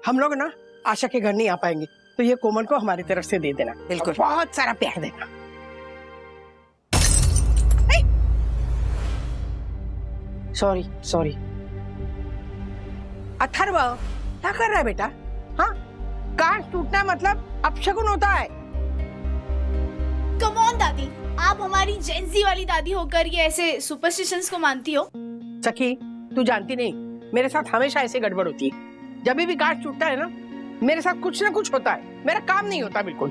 हम लोग ना आशा के घर नहीं आ पाएंगे, तो ये कोमल को हमारी तरफ से दे देना। बिल्कुल। बहुत सारा प्यार देना। Sorry sorry. अथर्व क्या कर रहा है बेटा? हाँ, कांच टूटना मतलब अपशकुन होता है। कम ऑन दादी, आप हमारी जेंजी वाली दादी होकर ये ऐसे सुपरस्टिशंस को मानती हो? सखी, तू जानती नहीं, मेरे साथ हमेशा ऐसे गड़बड़ होती है। जब भी कांच टूटता है ना, मेरे साथ कुछ ना कुछ होता है, मेरा काम नहीं होता बिल्कुल।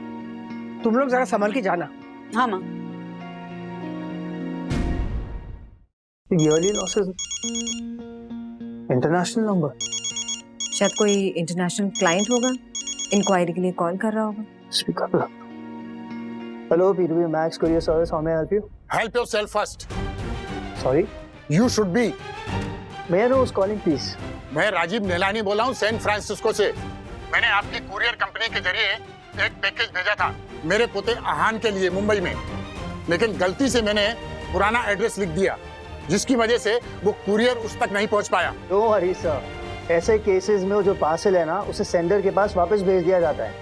तुम लोग जरा संभल के जाना। हाँ माँ। ईयरली लॉसेस इंटरनेशनल नंबर, शायद कोई इंटरनेशनल क्लाइंट होगा, इंक्वायरी के लिए कॉल कर रहा होगा। स्पीकर पे। Hello P2P Max Courier Service, how may I help you? Help yourself first. Sorry, You should be. may I know who's calling please? मैं राजीव नीलानी बोला हूँ सैन फ्रांसिस्को से। मैंने आपकी कुरियर कंपनी के जरिए एक पैकेज भेजा था मेरे पोते आहान के लिए मुंबई में, लेकिन गलती से मैंने पुराना एड्रेस लिख दिया, जिसकी वजह से वो कुरियर उस तक नहीं पहुंच पाया। Don't worry sir, ऐसे केसेस में वो जो पार्सल है ना, उसे सेंडर के पास वापस भेज दिया जाता है।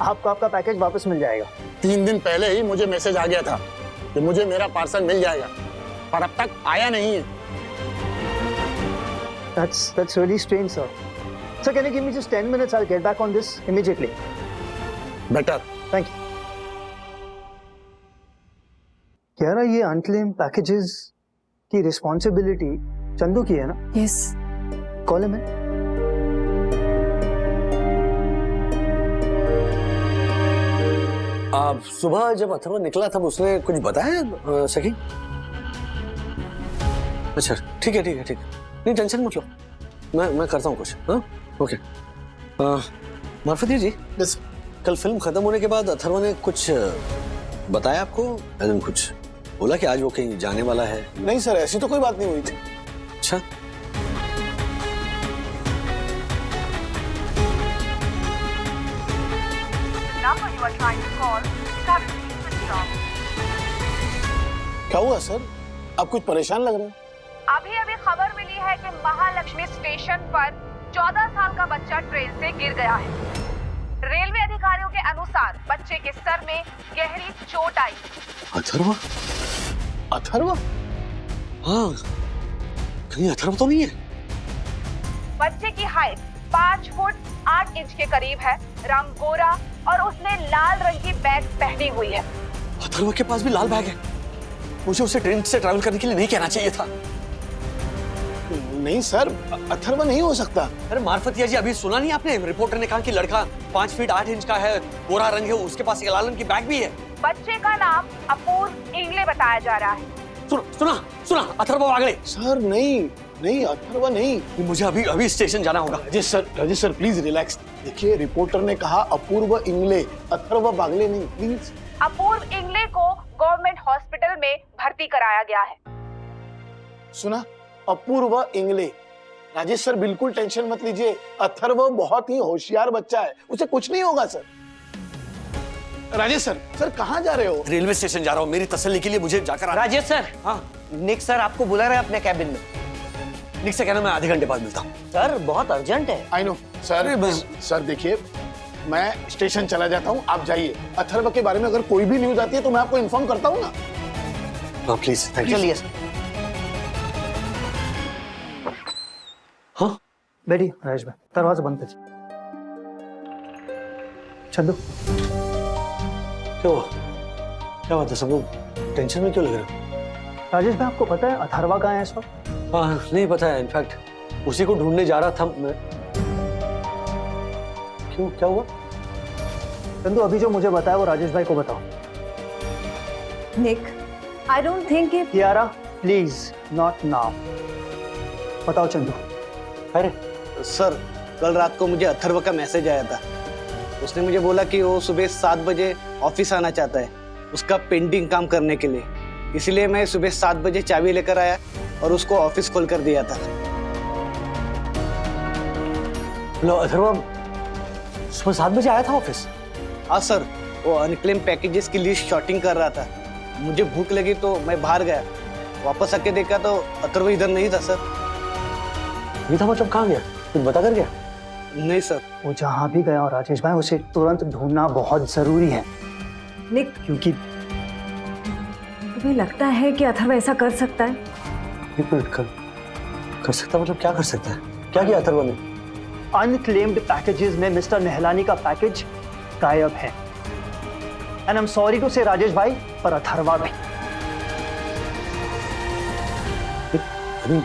आपको आपका पैकेज वापस मिल जाएगा। 3 दिन पहले ही मुझे मैसेज आ गया था कि मुझे मेरा पार्सल मिल जाएगा, पर अब तक आया नहीं है। That's really strange sir. Sir, can you give me just 10 minutes? I'll get back on this immediately. Better. Thank you. कह रहा ये अनक्लेम पैकेजेस की रिस्पॉन्सिबिलिटी चंदू की है ना? यस। Call him in. आप सुबह जब अथर्व निकला तब उसने कुछ बताया सखी? अच्छा ठीक है ठीक है ठीक है, नहीं टेंशन मत लो, मैं करता हूँ कुछ। हाँ ओके। मार्फती जी, कल फिल्म खत्म होने के बाद अथर्व ने कुछ बताया आपको? कुछ बोला कि आज वो कहीं जाने वाला है? नहीं सर, ऐसी तो कोई बात नहीं हुई थी। अच्छा, क्या हुआ सर? आप कुछ परेशान लग रहे हैं। अभी अभी खबर मिली है कि महालक्ष्मी स्टेशन पर 14 साल का बच्चा ट्रेन से गिर गया है। रेलवे अधिकारियों के अनुसार बच्चे के सर में गहरी चोट आई। अथर्व? अथर्व? हाँ, कहीं अथर्व तो नहीं है? बच्चे की हाइट 5 फुट 8 इंच के करीब है, रंग गोरा और उसने लाल रंग की बैग पहनी हुई है। अथर्व के पास भी लाल बैग है? मुझे उसे ट्रेन से ट्रैवल करने के लिए नहीं कहना चाहिए था। नहीं सर, अथर्व नहीं हो सकता। अरे मार्फतिया जी, अभी सुना नहीं आपने? रिपोर्टर ने कहा कि लड़का 5 फीट 8 इंच का है, गोरा रंग है, उसके पास एक लाल रंग की बैग भी है। बच्चे का नाम अपूर्व इंगले बताया जा रहा है। सुना अथर्व बागड़े? सर नहीं अथर्व नहीं। मुझे अभी स्टेशन जाना होगा। Rajesh sir please relax. देखिए, रिपोर्टर ने कहा अपूर्व इंगले, अथर्व बागले नहीं, प्लीज। अपूर्व इंगले को गवर्नमेंट हॉस्पिटल में भर्ती कराया गया है। सुना, अपूर्व इंगले। राजेश सर बिल्कुल टेंशन मत लीजिए, अथर्व बहुत ही होशियार बच्चा है, उसे कुछ नहीं होगा सर। राजेश सर कहाँ जा रहे हो? रेलवे स्टेशन जा रहा हूँ, मेरी तसल्ली के लिए मुझे जाकर। राजेश सर, हाँ निक सर आपको बुला रहे हैं अपने कैबिन में। निक से कहना मैं आधे घंटे बाद मिलता हूँ। सर बहुत अर्जेंट है। आई नो सर देखिए, मैं स्टेशन चला जाता हूँ, आप जाइए। अथर्व के बारे में अगर कोई भी न्यूज आती है तो मैं आपको इन्फॉर्म करता हूँ ना। हाँ प्लीज, थैंक यू। चलिए सर। हाँ बैठी राजेश भाई, दरवाजा बंद कीजिए। चंदू, क्या हुआ? क्या बात है? सब लोग टेंशन में क्यों लग रहे हो? राजेश भाई आपको पता है अथर्वा कहाँ है इस वक्त? हाँ नहीं पता है, इनफैक्ट उसी को ढूंढने जा रहा था मैं। क्यों, क्या हुआ? चंदू, अभी जो मुझे बताया वो राजेश भाई को बताओ। निक, आई डोंट थिंक कि कियारा प्लीज नॉट नाउ, बताओ चंदू। अरे सर, कल रात को मुझे अथर्व का मैसेज आया था। उसने मुझे बोला कि वो सुबह 7 बजे ऑफिस आना चाहता है उसका पेंटिंग काम करने के लिए, इसलिए मैं सुबह 7 बजे चाबी लेकर आया और उसको ऑफिस खोल कर दिया था। लो अथर्व सुबह 7 बजे आया था ऑफिस? हाँ सर, वो अनक्लेम पैकेजेस की लिस्ट शॉर्टिंग कर रहा था। मुझे भूख लगी तो मैं बाहर गया, वापस आके देखा तो अथर्व इधर नहीं था सर। नहीं था मतलब कहाँ गया? कुछ बता कर गया? नहीं सर। वो जहाँ भी गया हो राजेश भाई, उसे तुरंत ढूंढना बहुत जरूरी है। निक, क्योंकि तुम्हें लगता है कि अथर्व ऐसा कर सकता है? एक मिनट, कर सकता मतलब क्या कर सकता है? क्या किया अथर्व ने? अनक्लेम्ड पैकेजेस में मिस्टर नेहलानी का पैकेज गायब है। And I am sorry to say Rajesh भाई, पर अथर्वा भी। अभी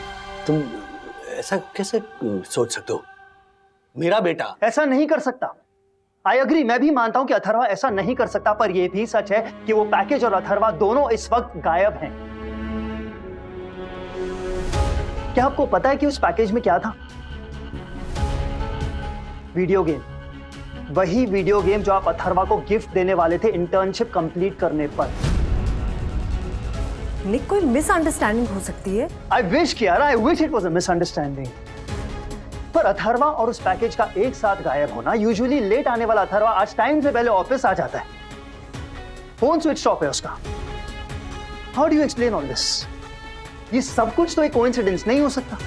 तुम ऐसा कैसे सोच सकते हो? मेरा बेटा ऐसा नहीं कर सकता। आई अग्री, मैं भी मानता हूं कि अथर्वा ऐसा नहीं कर सकता, पर यह भी सच है कि वो पैकेज और अथर्वा दोनों इस वक्त गायब हैं। क्या आपको पता है कि उस पैकेज में क्या था? Video game. वही वीडियो गेम जो आप अथर्वा को गिफ्ट देने वाले थे इंटर्नशिप कंप्लीट करने पर। निक, कोई मिसअंडरस्टैंडिंग हो सकती है। I wish Kiara, I wish it was a misunderstanding. पर अथर्वा और उस पैकेज का एक साथ गायब होना, यूजुअली लेट आने वाला अथर्वा आज टाइम से पहले ऑफिस आ जाता है। फोन स्विच ऑफ है उसका। How do you explain all this? ये सब कुछ तो एक कोइंसिडेंस नहीं हो सकता।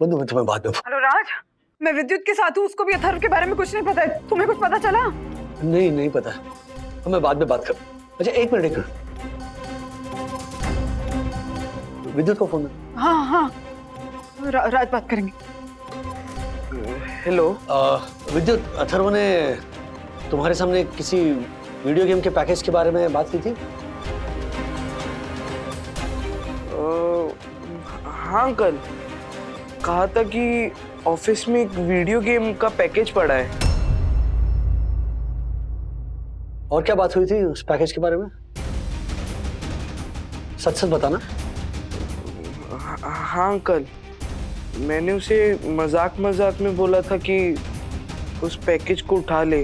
बंधु, मैं तुम्हें बाद में। हेलो राज, मैं विद्युत के साथ हूँ, उसको भी अथर्व के बारे में कुछ नहीं पता है। तुम्हें कुछ पता चला? नहीं पता, तो मैं बाद में बात कर। अच्छा एक मिनट। विद्युत को फोन। हाँ, राज बात करेंगे। हेलो विद्युत, अथर्व ने तुम्हारे सामने किसी वीडियो गेम के पैकेज के बारे में बात की थी? हाँ अंकल, कहा था कि ऑफिस में एक वीडियो गेम का पैकेज पड़ा है। और क्या बात हुई थी उस पैकेज के बारे में? सच बताना। हाँ अंकल, मैंने उसे मजाक में बोला था कि उस पैकेज को उठा ले।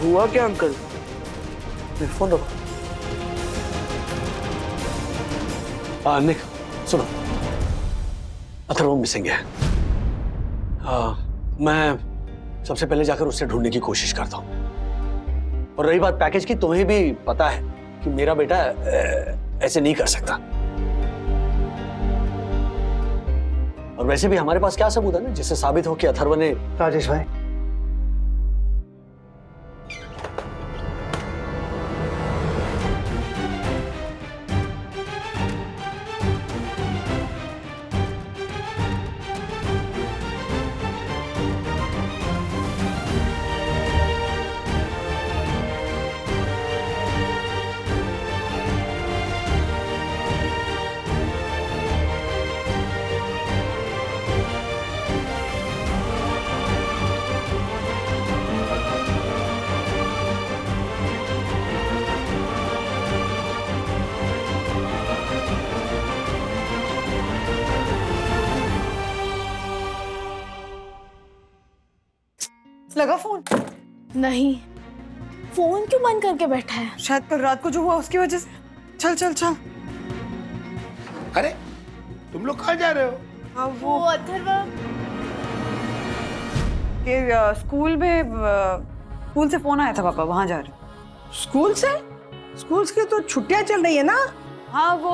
हुआ क्या अंकल? फोन रखो। निक, सुनो, अथर्व मिसिंग है। मैं सबसे पहले जाकर उसे ढूंढने की कोशिश करता हूं। और रही बात पैकेज की, तुम्हें भी पता है कि मेरा बेटा ऐसे नहीं कर सकता। और वैसे भी हमारे पास क्या सबूत है ना जिससे साबित हो कि अथर्व ने। राजेश भाई, लगा फोन? नहीं, फोन क्यों बंद करके बैठा है? शायद कल रात को जो हुआ उसकी वजह से। चल। अरे तुम लोग कहाँ जा रहे हो? वो अथर्वा के स्कूल से फोन आया था पापा, वहां जा रहे। स्कूल से? स्कूल की तो छुट्टियां चल रही है ना। हाँ, वो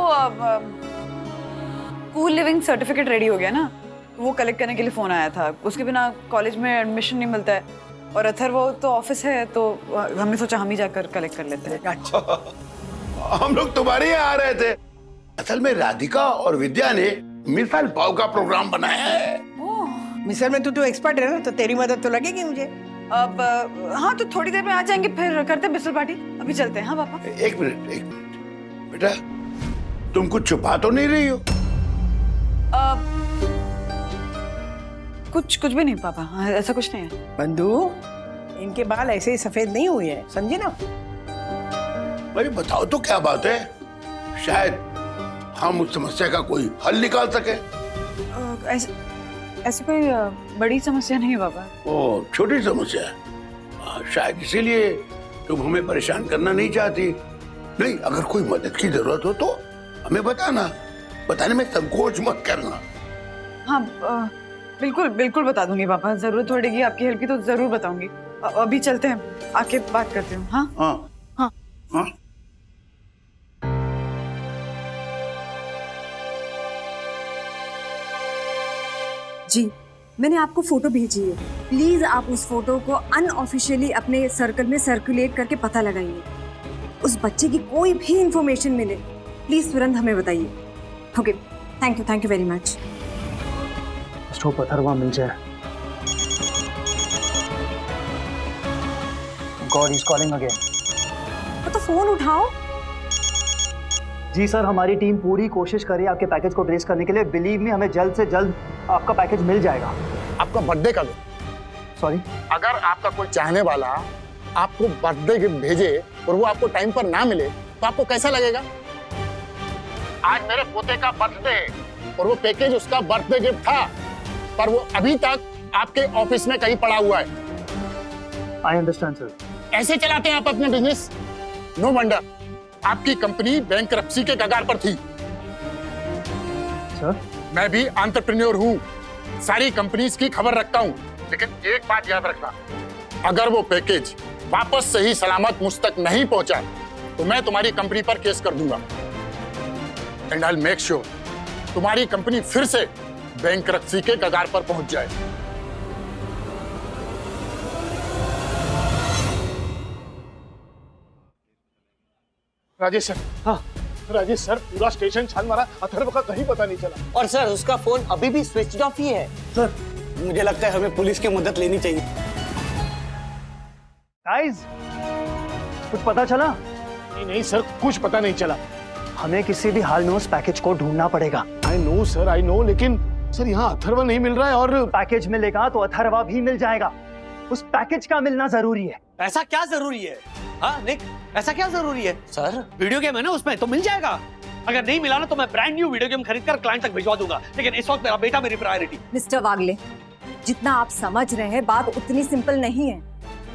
स्कूल लिविंग सर्टिफिकेट रेडी हो गया ना, वो कलेक्ट करने के लिए फोन आया था। उसके बिना कॉलेज में एडमिशन नहीं मिलता है। और अथर्व तो ऑफिस है, तो हमने सोचा हम ही जाकर कलेक्ट कर लेते हैं। अच्छा। हम लोग तुम्हारे यहाँ आ रहे थे। असल में राधिका और विद्या ने मिसाल पाव का प्रोग्राम बनाया है। मिसल में तू एक्सपर्ट है ना, तो तेरी मदद तो लगेगी मुझे। अब हाँ, तो थोड़ी देर में आ जाएंगे, फिर करते हैं बिसल पार्टी। अभी चलते हैं। हाँ पापा। एक मिनट बेटा, तुम कुछ छुपा तो नहीं रही हो? कुछ भी नहीं पापा, ऐसा कुछ नहीं है। बंधु, इनके बाल ऐसे ही सफेद नहीं हुए हैं, समझे ना? भाई बताओ तो क्या बात है, शायद हम उस समस्या का कोई हल निकाल सके। ऐसी कोई बड़ी समस्या नहीं है पापा। ओ, छोटी समस्या है। शायद इसीलिए तुम हमें परेशान करना नहीं चाहती। नहीं, अगर कोई मदद की जरूरत हो तो हमें बताना, बताने में संकोच मत करना। हाँ, बिल्कुल बता दूंगी पापा। जरूरत पड़ेगी आपकी हेल्प की तो जरूर बताऊंगी। अभी चलते हैं, आके बात करती हूँ। हाँ। जी, मैंने आपको फोटो भेजी है। प्लीज आप उस फोटो को अनऑफिशियली अपने सर्कल में सर्कुलेट करके पता लगाइए। उस बच्चे की कोई भी इंफॉर्मेशन मिले, प्लीज तुरंत हमें बताइए। Okay, thank you very much. उसको अथर्वा मिल जाए। God, he is calling again. तो फोन उठाओ। जी सर, हमारी टीम पूरी कोशिश कर रही है आपके पैकेज को ट्रेस करने के लिए। बिलीव मी, हमें जल्द से जल्द आपका पैकेज मिल जाएगा। आपका बर्थडे कब है? सॉरी? अगर आपका कोई चाहने वाला आपको बर्थडे गिफ्ट भेजे और वो आपको टाइम पर ना मिले तो आपको कैसा लगेगा? आज मेरे पोते का बर्थडे है और वो पैकेज उसका बर्थडे गिफ्ट था, पर वो अभी तक आपके ऑफिस में कहीं पड़ा हुआ है। I understand sir. ऐसे चलाते हैं आप अपने बिजनेस? नो वंडर आपकी कंपनी बैंकरप्सी के कगार पर थी। सर, मैं भी एंटरप्रेन्योर हूँ, सारी कंपनीज की खबर रखता हूँ, लेकिन एक बात याद रखना, अगर वो पैकेज वापस सही सलामत मुझ तक नहीं पहुंचा तो मैं तुम्हारी कंपनी पर केस कर दूंगा। And I will make sure तुम्हारी कंपनी फिर से बैंकरप्सी के कगार पर पहुंच जाए। राजेश सर। हाँ राजेश सर, पूरा स्टेशन छान मारा, अथर्व का कहीं पता नहीं चला। और सर उसका फोन अभी भी स्विच ऑफ ही है। सर, मुझे लगता है हमें पुलिस की मदद लेनी चाहिए। गाइस, कुछ पता चला? नहीं सर, कुछ पता नहीं चला। हमें किसी भी हाल में उस पैकेज को ढूंढना पड़ेगा। I know sir, I know, लेकिन सर यहाँ अथर्व नहीं मिल रहा है। और पैकेज मिलेगा तो अथर्वा भी मिल जाएगा। उस पैकेज का मिलना जरूरी है। ऐसा क्या जरूरी है? हाँ निक, ऐसा क्या जरूरी है? सर वीडियो गेम है ना, उसमें तो मिल जाएगा। अगर नहीं मिला ना तो मैं ब्रांड न्यू वीडियो गेम खरीद कर क्लाइंट तक भिजवा दूंगा, लेकिन इस वक्त मेरा बेटा मेरी प्रायोरिटी। मिस्टर वागले, जितना आप समझ रहे हैं बात उतनी सिंपल नहीं है।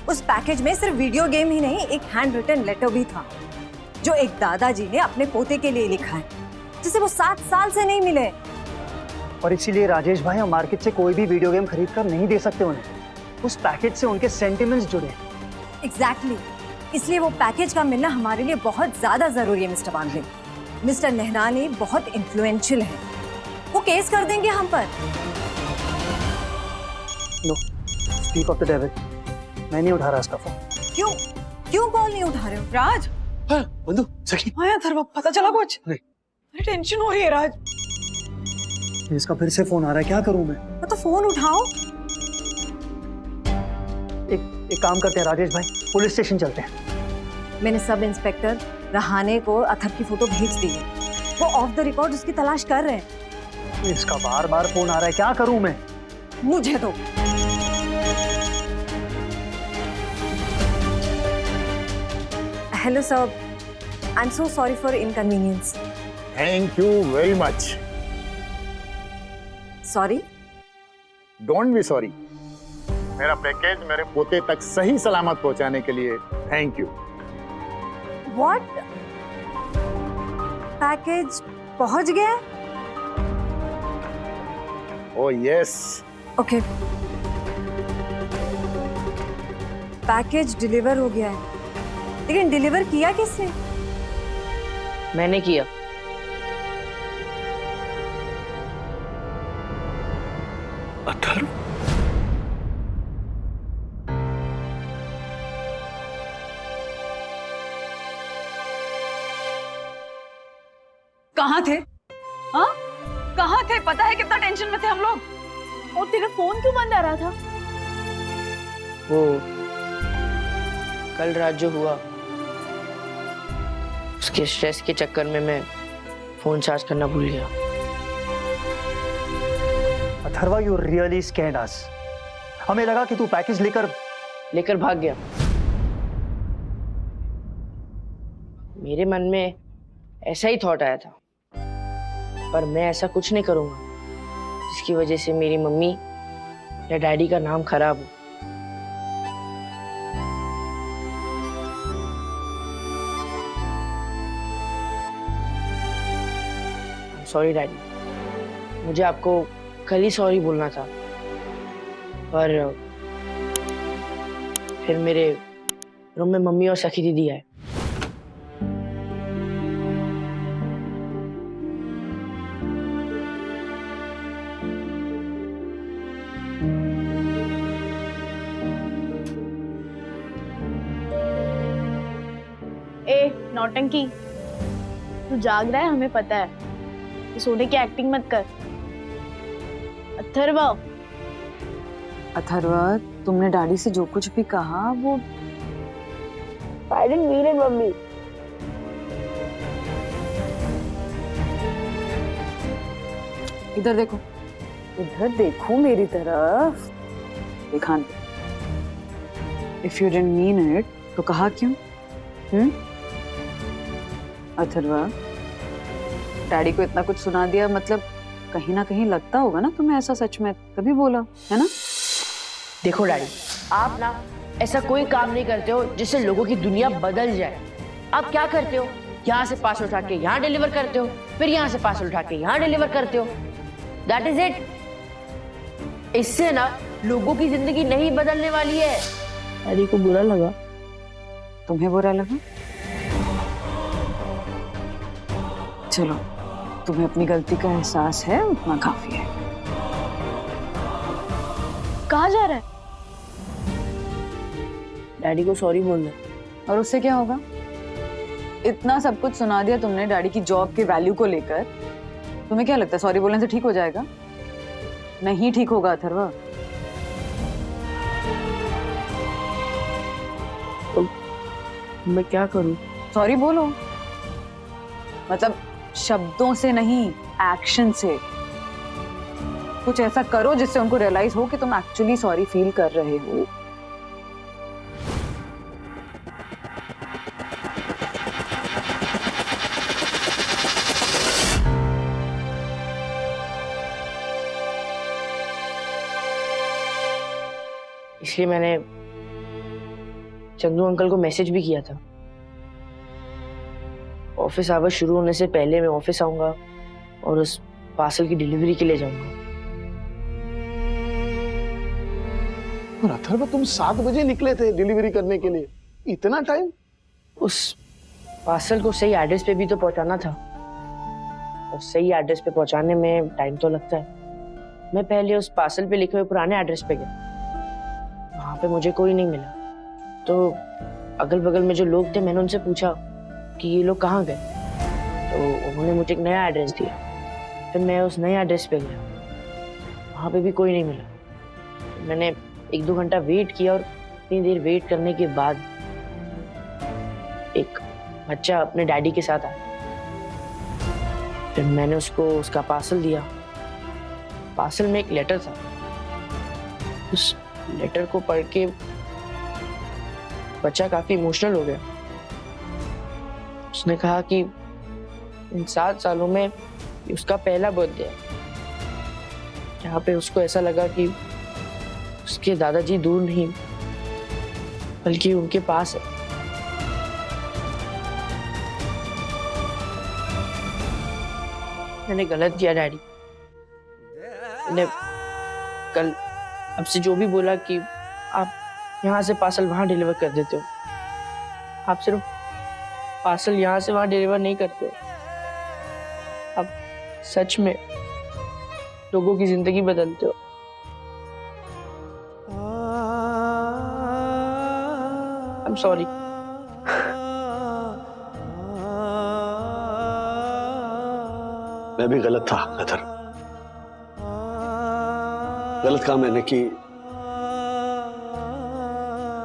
उस पैकेज में सिर्फ वीडियो गेम ही नहीं, एक हैंड रिटन लेटर भी था जो एक दादाजी ने अपने पोते के लिए लिखा है, जिसे वो 7 साल से नहीं मिले। और इसीलिए राजेश भाई, हम मार्केट से कोई भी वीडियो गेम खरीद कर नहीं दे सकते उन्हें। उस पैकेज से उनके सेंटिमेंट्स जुड़े हैं। एग्जैक्टली, इसलिए वो पैकेज का मिलना हमारे लिए बहुत ज्यादा जरूरी है मिस्टर वागले। मिस्टर नेहरानी बहुत इन्फ्लुएंशियल है, वो केस कर देंगे हम पर। No, speak of the devil. मैं नहीं उठा रहा इसका फोन। क्यों कॉल नहीं उठा रहे हो? राज, हाँ, बंधु, सखी। हाँ यार अथर्व, पता चला कुछ? नहीं। अरे टेंशन हो रही है राज। इसका फिर से फोन आ रहा है, क्या करूं मैं? तो फोन उठाओ। एक काम करते हैं राजेश भाई, पुलिस स्टेशन चलते हैं। मैंने सब इंस्पेक्टर रहाने को अथर्व की फोटो भेज दी है। वो ऑफ द रिकॉर्ड उसकी तलाश कर रहे हैं। इसका बार बार फोन आ रहा है, क्या करूं मैं? मुझे तो hello sir, I am so sorry for inconvenience. Thank you very much. Sorry? Don't be sorry. मेरा पैकेज मेरे पोते तक सही सलामत पहुंचाने के लिए थैंक यू। व्हाट? पैकेज पहुंच गया? Oh yes. Okay, package deliver हो गया है, लेकिन डिलीवर किया किसने? मैंने किया। अथर्व? कहाँ थे? हाँ, कहाँ थे? पता है कितना टेंशन में थे हम लोग। और तेरा फोन क्यों बंद आ रहा था? वो कल रात जो हुआ, उसके स्ट्रेस के चक्कर में मैं फोन चार्ज करना भूल गया। अथर्वा, यू रियली स्कैर्ड अस। हमें लगा कि तू पैकेज लेकर भाग गया। मेरे मन में ऐसा ही थॉट आया था, पर मैं ऐसा कुछ नहीं करूंगा जिसकी वजह से मेरी मम्मी या डैडी का नाम खराब हो। सॉरी डैडी, मुझे आपको कल ही सॉरी बोलना था, पर फिर मेरे रूम में मम्मी और सखी दीदी आए। नौटंकी। तू जाग रहा है, हमें पता है। तू सोने की एक्टिंग मत कर। अथर्व, अथर्वा, तुमने डैडी से जो कुछ भी कहा वो I didn't mean it, mummy. इधर देखो, इधर देखो मेरी तरफ। देखा if you didn't mean it तो कहा क्यों? अथर्वा, डैडी को इतना कुछ सुना दिया, मतलब कहीं ना कहीं लगता होगा ना तुम्हें ऐसा सच में, तभी बोला है ना? देखो डैडी, आप ना ऐसा कोई काम नहीं करते हो जिससे लोगों की दुनिया बदल जाए। आप क्या करते हो? यहाँ से पार्सल उठा के यहाँ डिलीवर करते हो, फिर यहाँ से पार्सल उठा के यहाँ डिलीवर करते हो। That is it. इससे ना लोगों की जिंदगी नहीं बदलने वाली है। डैडी को बुरा लगा। तुम्हें बुरा लगा? चलो, तुम्हें अपनी गलती का एहसास है, उतना काफी है। कहाँ जा रहा है? डैडी को सॉरी बोलना। और उससे क्या होगा? इतना सब कुछ सुना दिया तुमने डैडी की जॉब के वैल्यू को लेकर। तुम्हें क्या लगता है सॉरी बोलने से ठीक हो जाएगा? नहीं ठीक होगा अथर्वा। तो मैं क्या करूं? सॉरी बोलो, मतलब शब्दों से नहीं, एक्शन से। कुछ ऐसा करो जिससे उनको रियलाइज हो कि तुम एक्चुअली सॉरी फील कर रहे हो। इसलिए मैंने चंदू अंकल को मैसेज भी किया था। ऑफिस आवर्स शुरू होने से पहले मैं ऑफिस आऊंगा और उस पार्सल की डिलीवरी के लिए जाऊंगा। और अथर्व, तुम 7 बजे निकले थे डिलीवरी करने के लिए, इतना टाइम? उस पार्सल को सही एड्रेस पे भी तो पहुंचाना था, और सही एड्रेस पे पहुंचाने में टाइम तो लगता है। मैं पहले उस पार्सल पे लिखे हुए पुराने एड्रेस पे गया, वहां पे मुझे कोई नहीं मिला। तो अगल बगल में जो लोग थे, मैंने उनसे पूछा कि ये लोग कहाँ गए, तो उन्होंने मुझे एक नया एड्रेस दिया। फिर मैं उस नए एड्रेस पे गया, वहां पे भी कोई नहीं मिला। मैंने 1-2 घंटा वेट किया, और इतनी देर वेट करने के बाद एक बच्चा अपने डैडी के साथ आया। फिर मैंने उसको उसका पार्सल दिया। पार्सल में एक लेटर था। उस लेटर को पढ़ के बच्चा काफी इमोशनल हो गया। उसने कहा कि इन 7 सालों में उसका पहला बर्थडे है, जहाँ पे उसको ऐसा लगा कि उसके दादाजी दूर नहीं बल्कि उनके पास है। मैंने गलत किया डैडी। मैंने कल आपसे जो भी बोला कि आप यहाँ से पार्सल वहां डिलीवर कर देते हो, आप सिर्फ पार्सल यहाँ से वहां डिलीवर नहीं करते हो, आप सच में लोगों की जिंदगी बदलते हो। I'm sorry. मैं भी गलत था अथर। गलत काम मैंने की।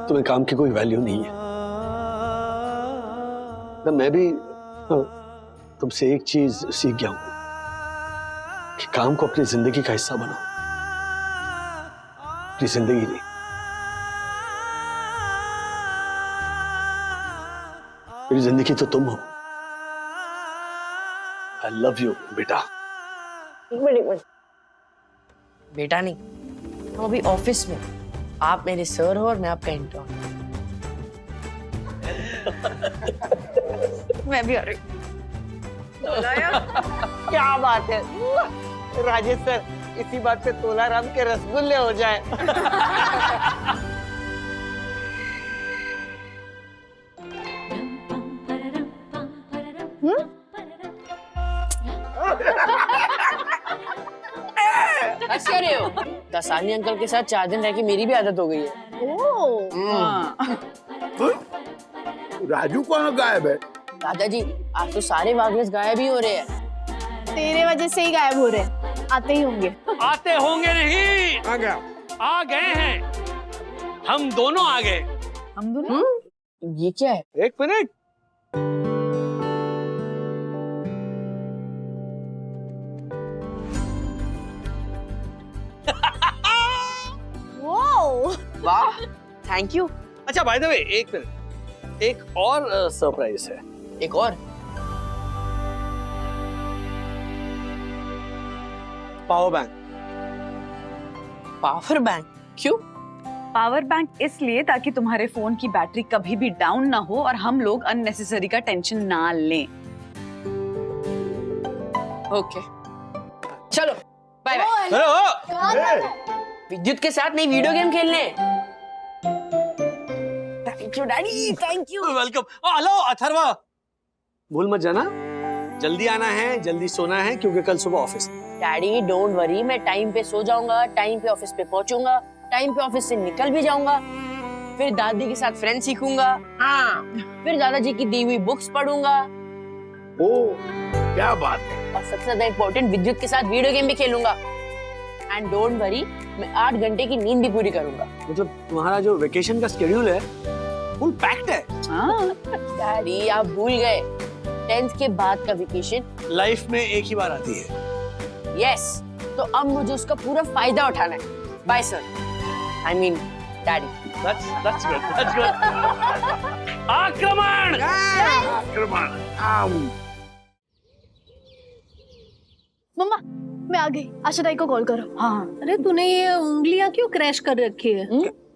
तुम्हें काम की कोई वैल्यू नहीं है। तो मैं भी तुमसे एक चीज सीख गया हूं कि काम को अपनी जिंदगी का हिस्सा बनाओ, अपनी जिंदगी नहीं। मेरी जिंदगी तो तुम हो। आई लव यू बेटा। एक मिनट। बेटा नहीं, हम अभी ऑफिस में। आप मेरे सर हो और मैं आपका इंटर्न। मैं भी आ रही। क्या बात है राजेश सर, इसी बात पे तोलाराम के रसगुल्ले हो जाए। हंस क्या रहे हो? दसानी अंकल के साथ 4 दिन रह के मेरी भी आदत हो गई है। ओह, राजू कहाँ गायब है? दादाजी आज तो सारे वागलेस गायब ही हो रहे हैं। तेरे वजह से ही गायब हो रहे हैं, आते ही होंगे। आते होंगे नहीं, आ गया। आ गए हैं, हम दोनों आ गए। हम दोनों? ये क्या है? एक मिनट, वाह, थैंक यू। अच्छा बाय द वे एक मिनट, एक और सरप्राइज है। एक और? Power bank. Power bank? क्यों? पावर बैंक इसलिए ताकि तुम्हारे फोन की बैटरी कभी भी डाउन ना हो और हम लोग अननेसेसरी का टेंशन ना लें। ओके, चलो बाय बाय। विद्युत के साथ नहीं वीडियो गेम खेलने। Thank you daddy, thank you. Welcome. Hello Atharva, भूल मत जाना, जल्दी आना है, जल्दी सोना है क्योंकि कल सुबह ऑफिस। डैडी डोंट वरी, मैं टाइम पे सो जाऊंगा, टाइम पे ऑफिस पे पहुंचूंगा, टाइम पे ऑफिस से निकल भी जाऊंगा, फिर दादी के साथ फ्रेंड सीखूंगा, हाँ, फिर दादाजी की दी हुई बुक्स पढ़ूंगा। ओ, क्या बात है। और सबसे ज्यादा इम्पोर्टेंट, विद्युत के साथ वीडियो गेम भी खेलूंगा। एंड डोंट वरी, मैं 8 घंटे की नींद भी पूरी करूंगा। मतलब तुम्हारा जो वेकेशन का शेड्यूल है फुल पैक्ड है। डैडी आप भूल गए, 10th के बाद का वेकेशन लाइफ में एक ही बार आती है। यस, तो अब मुझे उसका पूरा फायदा उठाना है। Bye sir, I mean daddy. That's good. आक्रमण! मम्मा मैं आ गई, आशा ताई को कॉल करो। हाँ। अरे तूने ये उंगलियां क्यों क्रैश कर रखी है?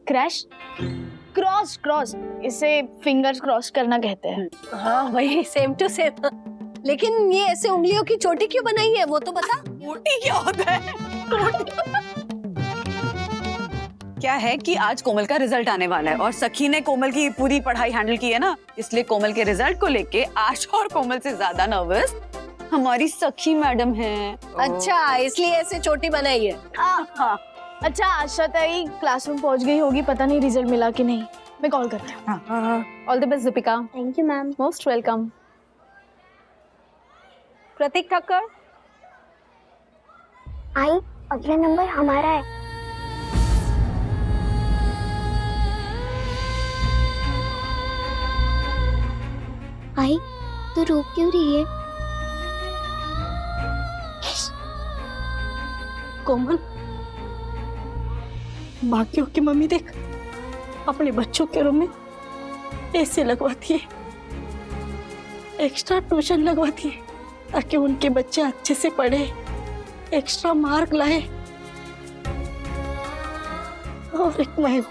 क्रैश? क्रॉस क्रॉस, इसे फिंगर्स क्रॉस करना कहते हैं। हाँ वही, सेम टू सेम। लेकिन ये ऐसे उंगलियों की चोटी क्यों बनाई है वो तो बता। चोटी क्या होता है? क्या है कि आज कोमल का रिजल्ट आने वाला है और सखी ने कोमल की पूरी पढ़ाई हैंडल की है ना, इसलिए कोमल के रिजल्ट को लेके आशा और कोमल से ज्यादा नर्वस हमारी सखी मैडम है। अच्छा, इसलिए ऐसे चोटी बनाई है। हाँ। अच्छा आशा ताई क्लासरूम पहुंच गई होगी, पता नहीं रिजल्ट मिला कि नहीं, मैं कॉल करती हूँ। All the best Deepika. Thank you ma'am. Most welcome. Prateek Thakkar, I अगला नंबर हमारा है। आई तू रो क्यों रही है? कोमल, बाकियों की मम्मी देख अपने बच्चों के रूम में ऐसे लगवाती है, एक्स्ट्रा ट्यूशन लगवाती है ताकि उनके बच्चे अच्छे से पढ़े, एक्स्ट्रा मार्क लाए। और एक मैं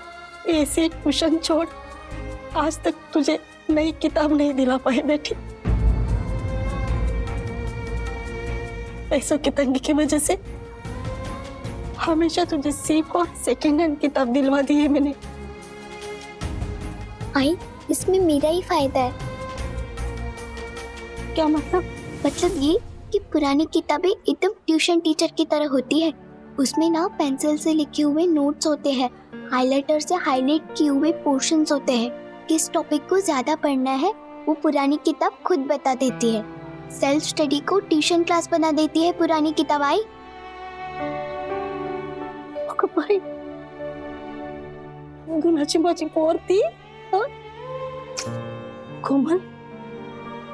ऐसे ट्यूशन छोड़ आज तक तुझे नई किताब नहीं दिला पाई बेटी। पैसों की तंगी की वजह से हमेशा तुझे सिर्फ और सेकेंड हैंड किताब दिलवा दी है मैंने। आई इसमें मेरा ही फायदा है। क्या मतलब? मतलब ये कि पुरानी किताबें एकदम ट्यूशन टीचर की तरह होती है, उसमें ना पेंसिल से लिखे हुए नोट्स होते हैं, हाइलाइटर से हाईलाइट किए हुए पोर्शंस होते हैं। किस टॉपिक को ज्यादा पढ़ना है वो पुरानी किताब खुद बता देती है। सेल्फ स्टडी को ट्यूशन क्लास बना देती है पुरानी किताब। आई भाई गुनाची माझी पोरती। कोमल,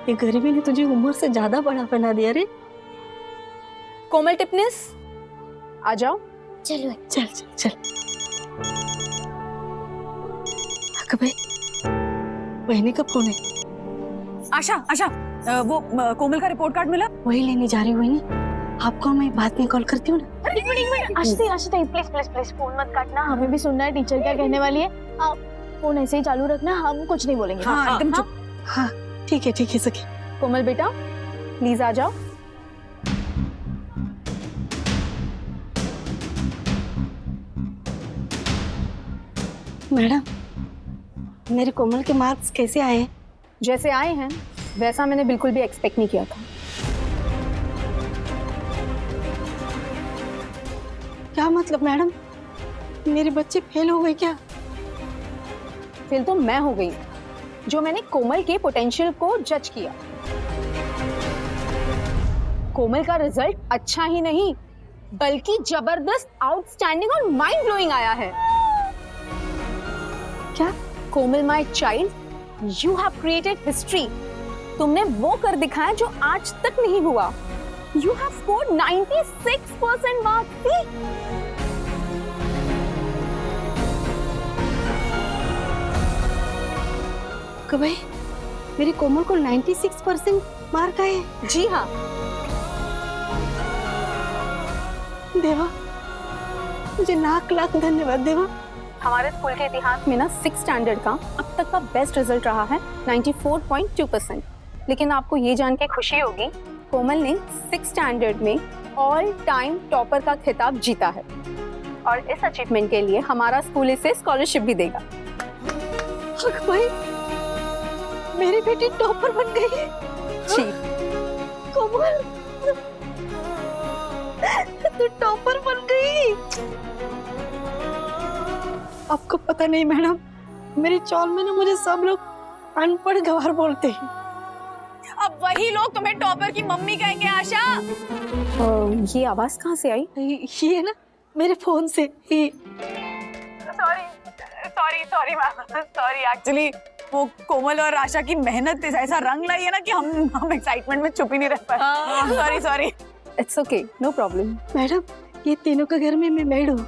ये गरीबी ने तुझे उम्र से ज्यादा बड़ा बना दिया रे। कोमल टिपनेस आ जाओ। चलो चल चल चल। भाई बहनी का फोन है। आशा आशा, वो कोमल का रिपोर्ट कार्ड मिला? वही लेने जा रही हुई नहीं। आपको मैं बाद में कॉल करती हूँ ना। आशा ताई प्लीज प्लीज प्लीज फोन मत काटना, हमें भी सुनना है टीचर क्या कहने वाली है। आप फोन ऐसे ही चालू रखना, हम कुछ नहीं बोलेंगे। हाँ, एकदम चुप। हाँ ठीक है सखी। कोमल बेटा प्लीज आ जाओ। मैडम, मेरे कोमल के मार्क्स कैसे आए? जैसे आए हैं वैसा मैंने बिल्कुल भी एक्सपेक्ट नहीं किया था। क्या मतलब मैडम, मेरे बच्चे फेल हो गए क्या? फेल तो मैं हो गई, जो मैंने कोमल के पोटेंशियल को जज किया। कोमल का रिजल्ट अच्छा ही नहीं बल्कि जबरदस्त, आउटस्टैंडिंग और माइंड ब्लोइंग आया है। क्या Komal my child, you have created history. तुमने वो कर दिखाया जो आज तक नहीं हुआ। You have scored 96% marks. भाई मेरी कोमल को 96% मार्क आए। जी हाँ देवा, मुझे लाख लाख धन्यवाद देवा। हमारे स्कूल के इतिहास में ना 6 स्टैंडर्ड का अब तक का बेस्ट रिजल्ट रहा है 94.2%। लेकिन आपको ये जान के खुशी होगी कोमल ने 6 स्टैंडर्ड में ऑल टाइम टॉपर का खिताब जीता है और इस अचीवमेंट के लिए हमारा स्कूल इसे स्कॉलरशिप भी देगा। भाई मेरी बेटी टॉपर बन गई है। जी कोमल, तू टॉपर बन गई। आपको पता नहीं मैडम, मेरी चौल में ना मुझे सब लोग अनपढ़ गवार बोलते हैं। अब वही लोग तुम्हें टॉपर की मम्मी कहेंगे आशा। ये आवाज कहाँ से आई? ये ना मेरे फोन से ही। Sorry ma'am, sorry. एक्चुअली वो कोमल और आशा की मेहनत ऐसा रंग लाई है ना कि हम एक्साइटमेंट में चुप ही नहीं रह पाए। Sorry. It's okay, no problem. Madam ये तीनों के घर में मैं मेड हूँ।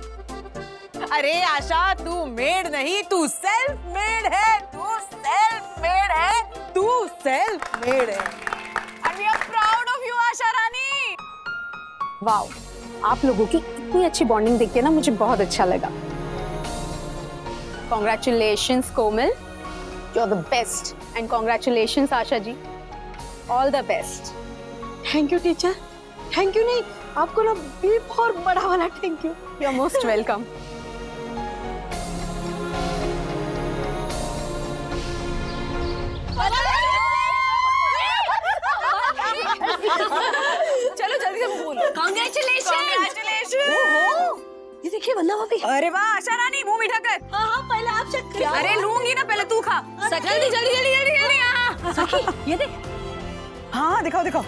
अरे आशा, तू मेड नहीं, तू सेल्फ मेड है। तू सेल्फ मेड है। And we are proud of you, Asha Rani. Wow, आप लोगों की इतनी अच्छी बॉन्डिंग देख के ना मुझे बहुत अच्छा लगा। Congratulations Komal, you're the best, and congratulations Asha ji, all the best। Thank you teacher. Thank you नहीं, आपको ना भी बहुत बड़ा वाला thank you. You're most welcome। चलो जल्दी से बोलो। Congratulations। ये देखिए वल्लभ भाभी। अरे वाह आशा रानी, मुंह मीठा कर। हाँ पहले आप चेक करिए। अरे लूंगी ना, पहले तू खा। जल्दी। हाँ। सखी ये देख। हाँ दिखाओ 96%।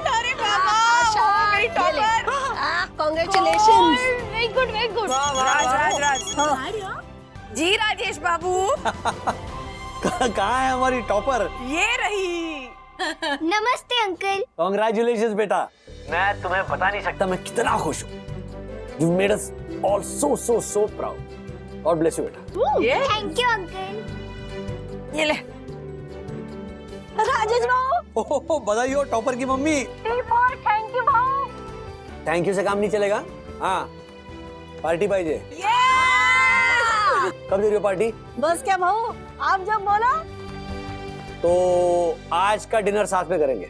अरे बाबा, मेरी topper. Congratulations। Very good, very good। राज। जी राजेश बाबू। कहाँ है हमारी टॉपर? ये रही। नमस्ते अंकल। कॉन्ग्रेचुलेशंस बेटा। मैं तुम्हें बता नहीं सकता मैं कितना खुश हूँ। You made us all so proud. God bless you बेटा। Thank you uncle. ये ले। राजेश बाबू। ओहो, बधाई हो टॉपर की मम्मी। थैंक यू भाऊ। थैंक यू से काम नहीं चलेगा। हाँ, पार्टी पाइजे। कब दे रही हो पार्टी? बस क्या भाऊ, आप जब बोला। तो आज का डिनर साथ में करेंगे।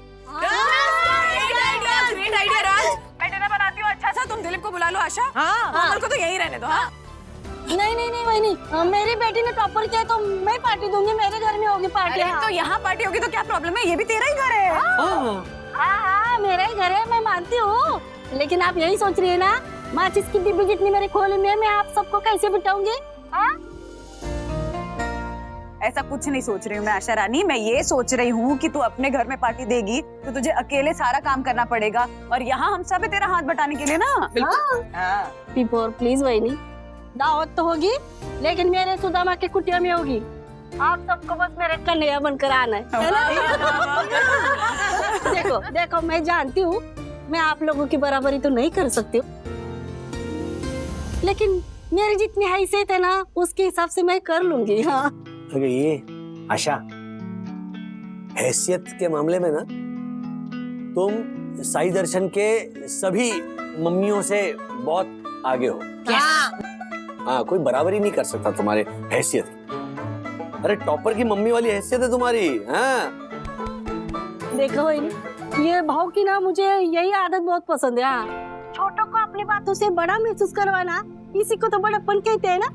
ग्रेट आइडिया राज। मैं डिनर बनाती हूँ अच्छा सा, तुम दिलीप को बुला लो आशा। हाँ। कोमल को तो यहीं रहने दो। हाँ। नहीं वही, मेरी बेटी ने टॉपर किया तो मैं पार्टी दूंगी। मेरे घर में होगी पार्टी। अरे तो यहाँ पार्टी होगी तो क्या प्रॉब्लम है? ये भी तेरा ही घर है। हाँ मेरा ही घर है, मैं मानती हूँ। लेकिन आप यही सोच रही है ना, माचिस की डिब्बी जितनी मेरे खोले में, मैं आप सबको कैसे बिठाऊंगी? ऐसा कुछ नहीं सोच रही हूँ मैं आशा रानी। मैं ये सोच रही हूँ कि तू अपने घर में पार्टी देगी तो तुझे अकेले सारा काम करना पड़ेगा, और यहाँ हम सब तेरा हाथ बटाने के लिए ना। बिल्कुल। प्लीज वही नहीं, दावत तो होगी लेकिन मेरे सुदामा के कुटिया में होगी। आप सबको बस मेरे कन्हैया बनकर आना है ना? देखो मैं जानती हूँ मैं आप लोगों की बराबरी तो नहीं कर सकती हूँ, लेकिन मेरी जितनी हैसियत है ना उसके हिसाब से मैं कर लूंगी। हाँ ये आशा, हैसियत के मामले में ना तुम साई दर्शन के सभी मम्मियों से बहुत आगे हो। हाँ, कोई बराबरी नहीं कर सकता तुम्हारे हैसियत। अरे टॉपर की मम्मी वाली हैसियत है तुम्हारी। हाँ देखो वही, ये भाव की ना मुझे यही आदत बहुत पसंद है। हाँ, छोटों को अपनी बातों से बड़ा महसूस करवाना, इसी को तो बड़प्पन कहते हैं ना।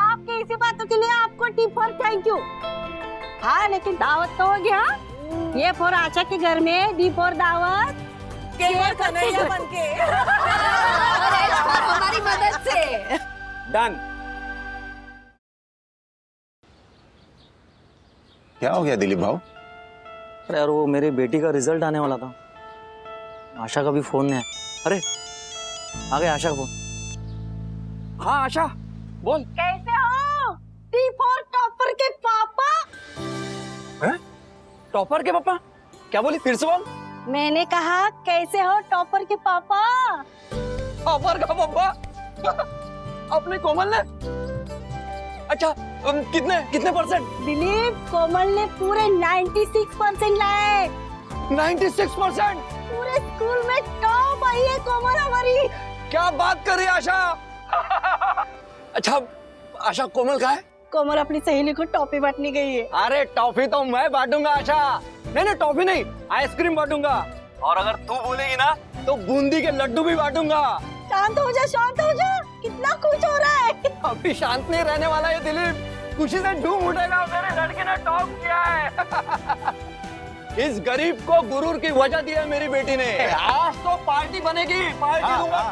आपके इसी बातों के लिए आपको टी फॉर थैंक यू। हाँ लेकिन दावत तो हो गया। ये फॉर आशा के घर में, डी फॉर दावत, के फॉर कन्हैया बनके। हमारी मदद से। डन। क्या हो गया दिलीप भाव? अरे यार वो मेरी बेटी का रिजल्ट आने वाला था, आशा का भी फोन नहीं है। अरे आ गया आशा का फोन। हाँ आशा बोल। कैसे हो T4 टॉपर के पापा? हैं? टॉपर के पापा? क्या बोली, फिर से बोल। मैंने कहा कैसे हो टॉपर के पापा? टॉपर का पापा? अपने कोमल ने? अच्छा कितने परसेंट? दिलीप, कोमल ने पूरे 96% लाए। 96%? पूरे स्कूल में टॉप आई है कोमल हमारी। क्या बात कर रही है आशा? अच्छा आशा कोमल का है? कोमल अपनी सहेली को टॉफी बांटने गई है। अरे टॉफी तो मैं बांटूंगा आशा। नहीं टॉफी नहीं, आइसक्रीम बांटूंगा। और अगर तू बोलेगी ना तो बूंदी के लड्डू भी बांटूंगा। शांत हो जा, शांत हो जा। कितना खुश हो रहा है। अभी शांत नहीं रहने वाला है दिलीप, खुशी से झूम उठेगा, मेरे लड़के ने टॉप किया है। इस गरीब को गुरूर की वजह दी है मेरी बेटी ने। आज तो पार्टी बनेगी, पार्टी दूंगा।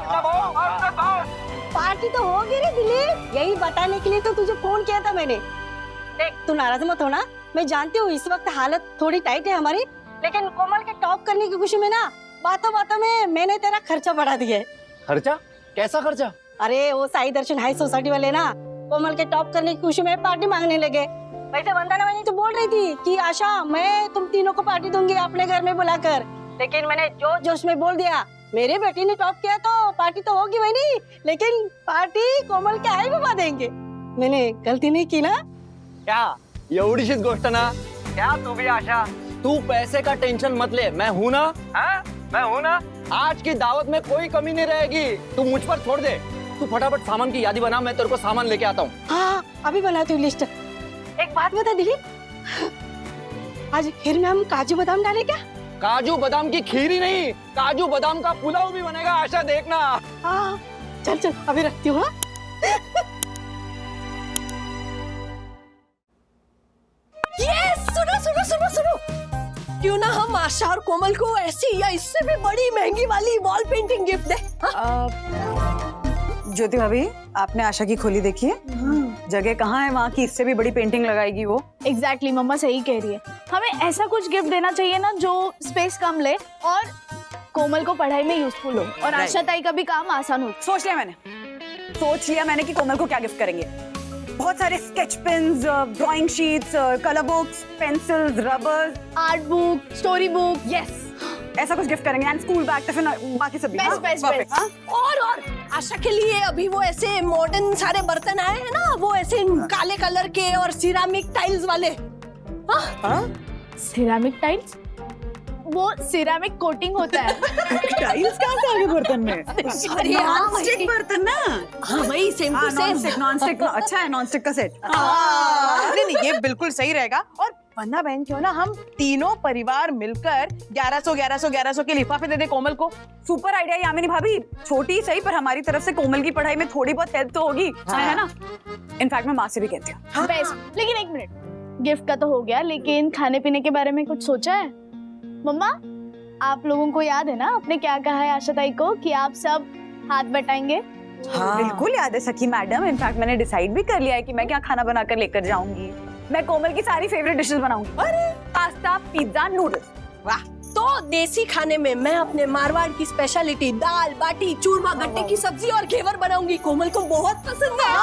पार्टी तो होगी रे दिलीप, यही बताने के लिए तो तुझे फोन किया था मैंने। देख तू नाराज मत होना, मैं जानती हूँ इस वक्त हालत थोड़ी टाइट है हमारी, लेकिन कोमल के टॉप करने की खुशी में ना बातों बातों में मैंने तेरा खर्चा बढ़ा दिया है। खर्चा? कैसा खर्चा? अरे वो साई दर्शन हाई सोसाइटी वाले ना कोमल के टॉप करने की खुशी में पार्टी मांगने लगे। वैसे वंदना मैंने तो बोल रही थी कि आशा मैं तुम तीनों को पार्टी दूंगी अपने घर में बुलाकर, लेकिन मैंने जोश में बोल दिया मेरी बेटी ने टॉप किया तो पार्टी तो होगी वही नहीं, लेकिन पार्टी कोमल के आई बाबा देंगे। मैंने गलती नहीं की ना? क्या एवढीशीच गोष्ट ना? क्या तू भी आशा, तू पैसे का टेंशन मत ले, मैं हूँ ना। हाँ मैं हूँ ना, आज की दावत में कोई कमी नहीं रहेगी, तू मुझ पर छोड़ दे। तू फटाफट सामान की यादी बना, मैं तेरे को सामान लेके आता हूँ। हाँ अभी बनाती हूँ लिस्ट। एक बात बता दिलीप, आज खीर में हम काजू बादाम डालें क्या? काजू बादाम की खीर ही नहीं, काजू बादाम का पुलाव भी बनेगा आशा, देखना। हाँ चल चल अभी रखती हूँ। ये सुनो, क्यों ना हम आशा और कोमल को ऐसी या इससे भी बड़ी महंगी वाली वॉल पेंटिंग गिफ्ट दे? ज्योति भाभी, आपने आशा की खोली देखी है? जगह कहाँ है वहाँ की इससे भी बड़ी पेंटिंग लगाएगी वो। एग्जैक्टली मम्मा सही कह रही है, हमें ऐसा कुछ गिफ्ट देना चाहिए ना जो स्पेस कम ले और कोमल को पढ़ाई में यूजफुल हो और आशा ताई का भी काम आसान हो। सोच लिया मैंने कि कोमल को क्या गिफ्ट करेंगे। बहुत सारे sketch pens, drawing sheets, colour books, pencils, rubbers, art book, story book. Yes ऐसा कुछ गिफ्ट करेंगे, एंड स्कूल बैग, टिफिन, बाकी सब भी। बेस्ट। और आशा के लिए अभी वो ऐसे मॉडर्न सारे बर्तन आए हैं ना, वो ऐसे काले कलर के और सिरामिक टाइल्स वाले। Ceramic tiles? वो सिरामिक कोटिंग होता है। टाइल्स कहाँ से आ गए बर्तन में? अरे नॉनस्टिक बर्तन ना? हाँ वही सेम टू सेम। नॉनस्टिक अच्छा है, नॉनस्टिक का सेट। नहीं ये बिल्कुल सही रहेगा। और वरना बहन क्यों ना हम तीनों परिवार मिलकर 1100 के लिफाफे दे दे कोमल को। सुपर आइडिया यामिनी भाभी, छोटी सही पर हमारी तरफ से कोमल की पढ़ाई में थोड़ी बहुत हेल्प तो होगी। है ना? इनफैक्ट मैं माँ से भी कहती हूँ। बेस्ट। लेकिन एक मिनट, गिफ्ट का तो हो गया, लेकिन खाने पीने के बारे में कुछ सोचा है? मम्मा आप लोगों को याद है ना आपने क्या कहा है आशा ताई को कि आप सब हाथ बटाएंगे? हाँ। बिल्कुल याद है सखी मैडम, इनफैक्ट मैंने डिसाइड भी कर लिया है कि मैं क्या खाना बनाकर लेकर जाऊंगी। मैं कोमल की सारी फेवरेट डिशेस बनाऊंगी। अरे पास्ता, पिज्जा, नूडल्स। वाह। तो देसी खाने में मैं अपने मारवाड़ की स्पेशलिटी दाल बाटी चूरमा गट्टे की सब्जी और घेवर बनाऊंगी, कोमल को बहुत पसंद है।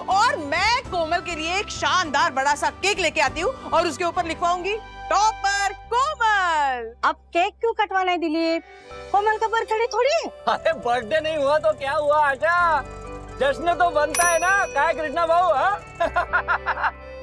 और मैं कोमल के लिए एक शानदार बड़ा सा केक लेके आती हूँ और उसके ऊपर लिखवाऊंगी टॉपर कोमल। अब केक क्यों कटवाना है दिलीप? कोमल का बर्थडे थोड़ी है। अरे बर्थडे नहीं हुआ तो क्या हुआ आशा, जश्न तो बनता है ना, काय कृष्णा भाऊ।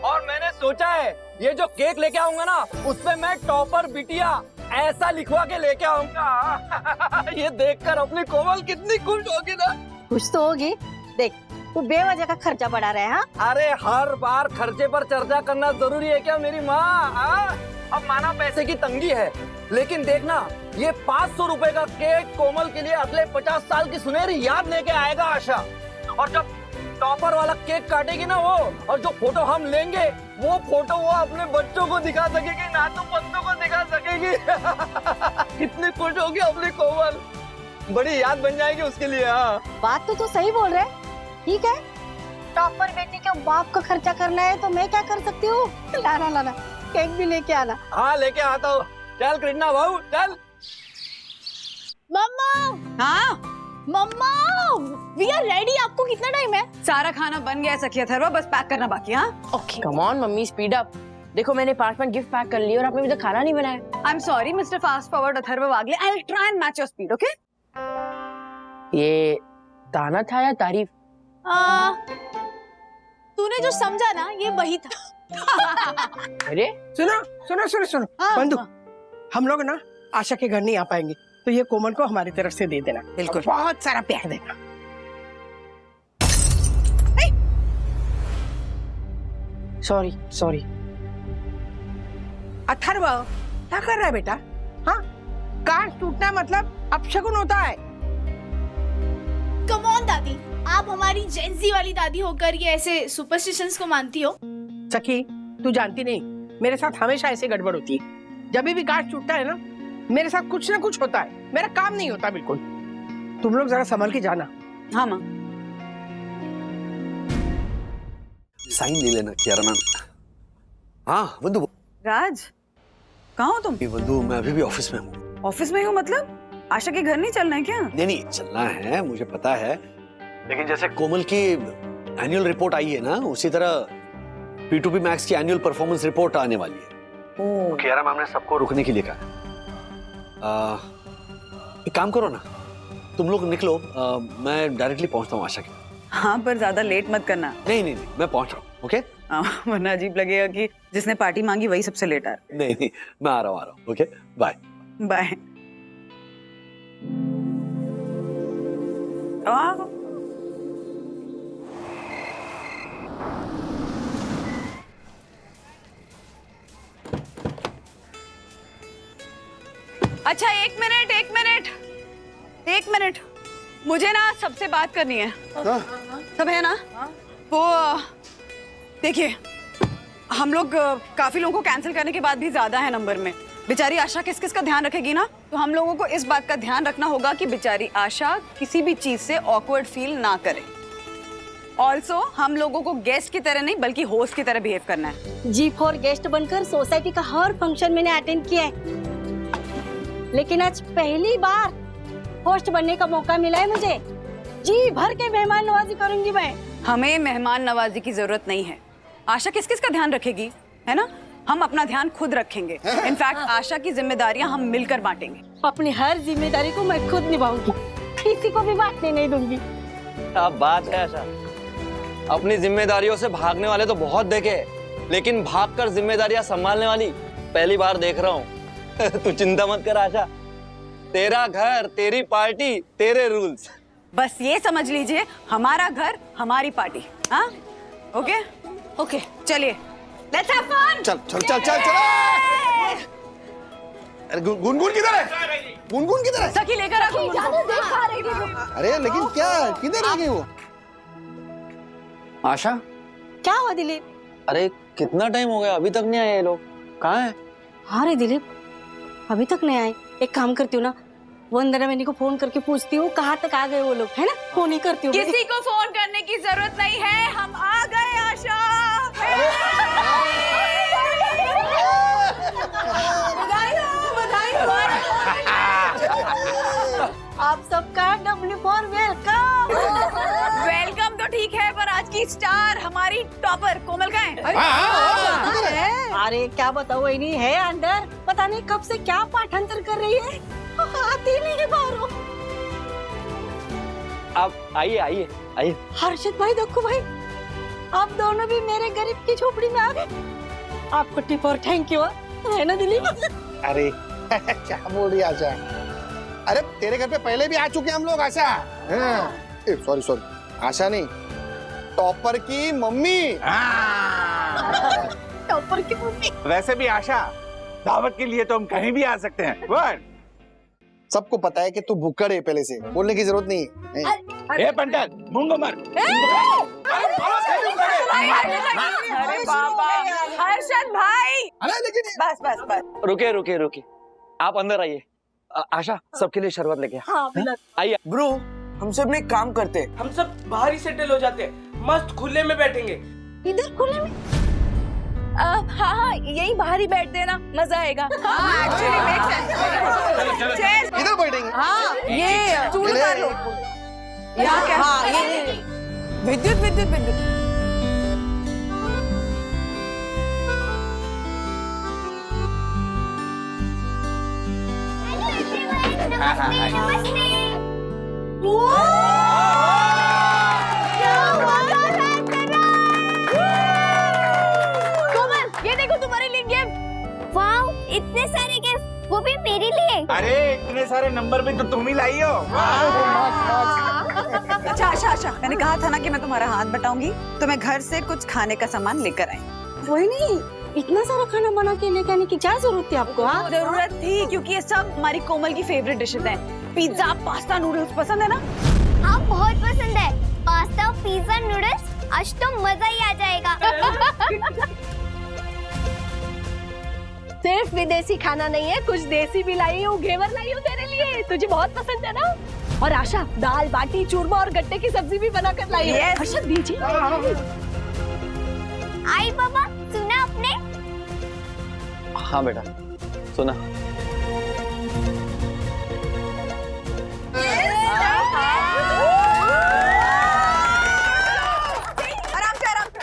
और मैंने सोचा है ये जो केक लेके आऊंगा ना उसपे मैं टॉपर बिटिया ऐसा लिखवा के लेके आऊंगा। ये देखकर अपनी कोमल कितनी खुश होगी ना। खुश तो होगी। देख तू बेवजह का खर्चा बढ़ा रहा है। हाँ अरे हर बार खर्चे पर चर्चा करना जरूरी है क्या मेरी माँ? अब माना पैसे की तंगी है, लेकिन देखना ये 500 रुपए का केक कोमल के लिए अगले 50 साल की सुनहरी याद लेके आएगा आशा। और जब टॉपर वाला केक काटेगी ना वो, और जो फोटो हम लेंगे वो फोटो वो अपने बच्चों को दिखा सकेगी, नातू पत्तों को दिखा सकेगी। कितनी खुश होगी अपनी कोमल, बड़ी याद बन जाएगी उसके लिए। हाँ बात तो सही बोल रहे, ठीक है टॉपर बेटी के बाप का खर्चा करना है तो मैं क्या कर सकती हूँ? लाना लाना केक भी लेके आना। हाँ लेके आता हूँ। चल कृष्णा बहू चल। मम्मा। हाँ मम्मा वी आर रेडी। आपको कितना टाइम है? सारा खाना बन गया है सखी अथर्वा, बस पैक करना बाकी। हाँ okay. Come on mummy, speed up. देखो मैंने 5 मिनट गिफ्ट पैक कर लिया और आपने अभी तक खाना नहीं बनाया। आई am sorry mister fast forward Atharva Wagle, I will try and match your speed. Okay ये ताना था या तारीफ? तूने जो समझा ना ये वही था। अरे सुनो सुनो सुनो सुनो बंधु, हम लोग ना आशा के घर नहीं आ पाएंगे तो ये कोमल को हमारी तरफ से दे देना। बिल्कुल। बहुत सारा प्यार देना। Sorry sorry. अथर्व क्या कर रहा है बेटा? हाँ, कांच टूटना मतलब अपशगुन होता है। कम ऑन दादी, आप हमारी जेंजी वाली दादी होकर ये ऐसे सुपरस्टिशंस को मानती हो? सखी तू जानती नहीं, मेरे साथ हमेशा ऐसे गड़बड़ होती है। जब भी कांच टूटता है ना, मेरे साथ कुछ ना कुछ होता है। मेरा काम नहीं होता बिल्कुल। तुम लोग जरा संभल के जाना। हाँ माँ। साइन ले लेना कियारा मैम। हाँ बंधु। राज कहाँ हो तुम? बंधु मैं अभी भी ऑफिस में हूँ। ऑफिस में हूँ मतलब? आशा के घर नहीं चलना है क्या? नहीं नहीं चलना है, मुझे पता है, लेकिन जैसे कोमल की एनुअल रिपोर्ट आई है ना, उसी तरह P2P मैक्स की एनुअल परफॉर्मेंस रिपोर्ट आने वाली है। कियारा मैम ने सबको रुकने के लिए कहा। एक काम करो ना, तुम लोग निकलो, मैं डायरेक्टली पहुंचता हूँ आशा के। हाँ पर ज्यादा लेट मत करना। नहीं नहीं नहीं मैं पहुंच रहा हूँ। ओके वरना अजीब लगेगा कि जिसने पार्टी मांगी वही सबसे लेट आ रहा। नहीं नहीं मैं आ रहा हूँ। Okay bye bye. अच्छा एक मिनट मुझे ना सबसे बात करनी है। सब है ना? वो देखिए हम लोग काफी लोगों को कैंसिल करने के बाद भी ज्यादा है नंबर में। बेचारी आशा किस किस का ध्यान रखेगी ना, तो हम लोगों को इस बात का ध्यान रखना होगा कि बेचारी आशा किसी भी चीज से ऑकवर्ड फील ना करे। ऑल्सो हम लोगों को गेस्ट की तरह नहीं बल्कि होस्ट की तरह बिहेव करना है। G4 गेस्ट बनकर सोसाइटी का हर फंक्शन मैंने अटेंड किया है, लेकिन आज पहली बार होस्ट बनने का मौका मिला है मुझे। जी भर के मेहमान नवाजी करूंगी मैं। हमें मेहमान नवाजी की जरूरत नहीं है। आशा किस किस का ध्यान रखेगी, है ना? हम अपना ध्यान खुद रखेंगे। इनफैक्ट आशा की जिम्मेदारियां हम मिलकर बांटेंगे। अपनी हर जिम्मेदारी को मैं खुद निभाऊंगी, किसी को भी बांटने नहीं दूंगी। क्या बात है आशा, अपनी जिम्मेदारियों से भागने वाले तो बहुत देखे, लेकिन भागकर जिम्मेदारियां संभालने वाली पहली बार देख रहा हूँ। तू चिंता मत कर आशा, तेरा घर, तेरी पार्टी, तेरे रूल्स। बस ये समझ लीजिए, हमारा घर हमारी पार्टी। हाँ ओके ओके चलिए लेट्स हैव फन। चल चल चल चल चल। अरे गुनगुन किधर है? गुनगुन किधर है? सखी लेकर आ गुनगुन। अरे लेकिन क्या किधर रह गई वो? आशा क्या हुआ दिलीप? अरे कितना टाइम हो गया, अभी तक नहीं आए ये लोग, कहाँ है? हाँ रे दिलीप, अभी तक नहीं आए। एक काम करती हूँ ना, वंदना मैंने को फोन करके पूछती हूँ कहाँ तक आ गए वो लोग, है ना? फोन ही करती हूँ। किसी को फोन करने की जरूरत नहीं है, हम आ गए आशा। बधाई हो। आप सबका W4 वेलकम। वेलकम तो ठीक है, पर आज की स्टार हमारी टॉपर कोमल का है। अरे क्या बताओ, वही नहीं है अंदर, पता नहीं कब से क्या पाठांतर कर रही है, आती नहीं है बाहर। आप आइए आइए आइए। हर्षित भाई, दक्कू भाई, आप दोनों भी मेरे गरीब की झोपड़ी में आ गए। आपको टिप और थैंक यू, है ना दिलीप? अरे क्या बोल रही आशा? अरे तेरे घर पे पहले भी आ चुके हम लोग आशा। सॉरी सॉरी, आशा नहीं, टॉपर की मम्मी। टॉपर की मम्मी। वैसे भी आशा, दावत के लिए तो हम कहीं भी आ सकते हैं। वर्ड सबको पता है कि तू भुक्कड़ है, पहले से बोलने की जरूरत नहीं है। ए पंडित, मुंगो मर। अरे बाबा, हर्षद भाई। अरे लेकिन बस बस बस, रुके रुके रुके, आप अंदर आइए। आशा सबके लिए शरबत लेके हाँ, आइए। ब्रो हम सब ने काम करते हैं, हम सब बाहर ही सेटल हो जाते हैं। मस्त खुले में बैठेंगे। इधर खुले में? हाँ हाँ, यही बाहर ही बैठ देना, मजा आएगा। इधर बैठेंगे। हाँ, ये चूड़ मार लो। यहाँ क्या? हाँ, ये विद्युत विद्युत विद्युत। ये देखो तुम्हारे लिए गिफ्ट। वाओ, इतने सारे गिफ्ट, वो भी मेरे लिए। अरे इतने सारे नंबर भी तो तुम ही लाई हो। अच्छा आशा आशा, मैंने कहा था ना कि मैं तुम्हारा हाथ बटाऊंगी, तो मैं घर से कुछ खाने का सामान लेकर आई। वही नहीं, इतना सारा खाना बना के लेके आने की क्या जरूरत थी आपको? हाँ, जरूरत थी क्योंकि ये सब हमारी कोमल की फेवरेट डिशेज हैं। पिज्जा, पास्ता, नूडल्स पसंद है ना? हाँ, बहुत पसंद है। पास्ता, पिज्जा, नूडल्स, आज तो मजा ही आ जाएगा। सिर्फ विदेशी खाना नहीं है, कुछ देसी भी लाई हूँ, घेवर लाई हूँ तेरे लिए, तुझे बहुत पसंद है ना। और आशा, दाल बाटी चूरमा और गट्टे की सब्जी भी बनाकर लाई है। हर्षद दीजिए। आई बाबा, सुना आपने? हाँ बेटा, सुना। आराम से आराम से।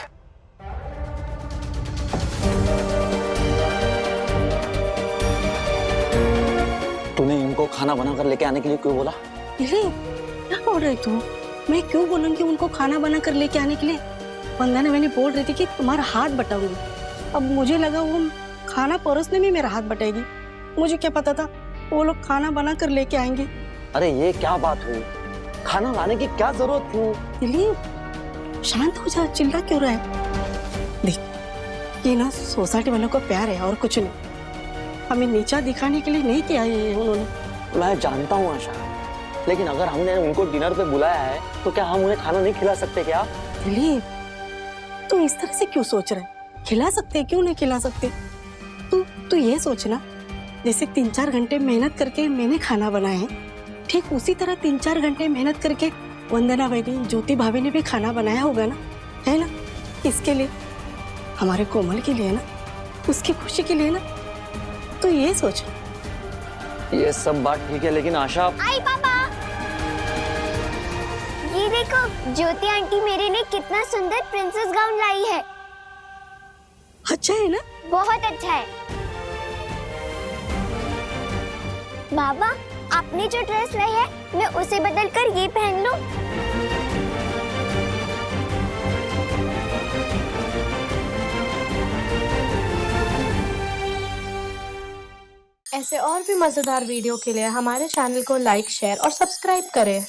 तूने इनको खाना बना कर लेके आने के लिए क्यों बोला? क्या बोल रही तू? मैं क्यों बोलूंगी उनको खाना बना कर लेके आने के लिए? वंदना मैंने बोल रही थी कि तुम्हारा हाथ बटाऊंगी। अब मुझे लगा वो खाना परोसने में मेरा हाथ बटाएगी। मुझे क्या पता था वो लोग खाना बना कर लेके आएंगे। अरे ये क्या बात हुई? खाना लाने की क्या जरूरत थी? दिलीप, शांत हो जा, चिल्ला क्यों रहा है? देख, ये ना सोसाइटी वालों को प्यार है और कुछ नहीं। हमें नीचा दिखाने के लिए नहीं किया ये उन्होंने। मैं जानता हूँ आशा, लेकिन अगर हमने उनको डिनर पे बुलाया है तो क्या हम उन्हें खाना नहीं खिला सकते क्या? दिलीप, तू इस तरह से क्यों सोच रहा है? खिला सकते, क्यों नहीं खिला सकते? तू ये सोचना, जैसे 3-4 घंटे मेहनत करके मैंने खाना बनाया है, ठीक उसी तरह 3-4 घंटे मेहनत करके वंदना भाभी, ज्योति भाभी ने भी खाना बनाया होगा ना, है ना? इसके लिए, हमारे कोमल के लिए ना, उसकी खुशी के लिए ना, तो ये सोच। ये सब बात ठीक है, लेकिन आशा। आई पापा, ये देखो, ज्योति आंटी मेरे लिए कितना सुंदर प्रिंसेस गाउन लाई है। अच्छा है ना? बहुत अच्छा है। बाबा, आपने जो ड्रेस लाई है, मैं उसे बदलकर ये पहन लूं? ऐसे और भी मजेदार वीडियो के लिए हमारे चैनल को लाइक, शेयर और सब्सक्राइब करें।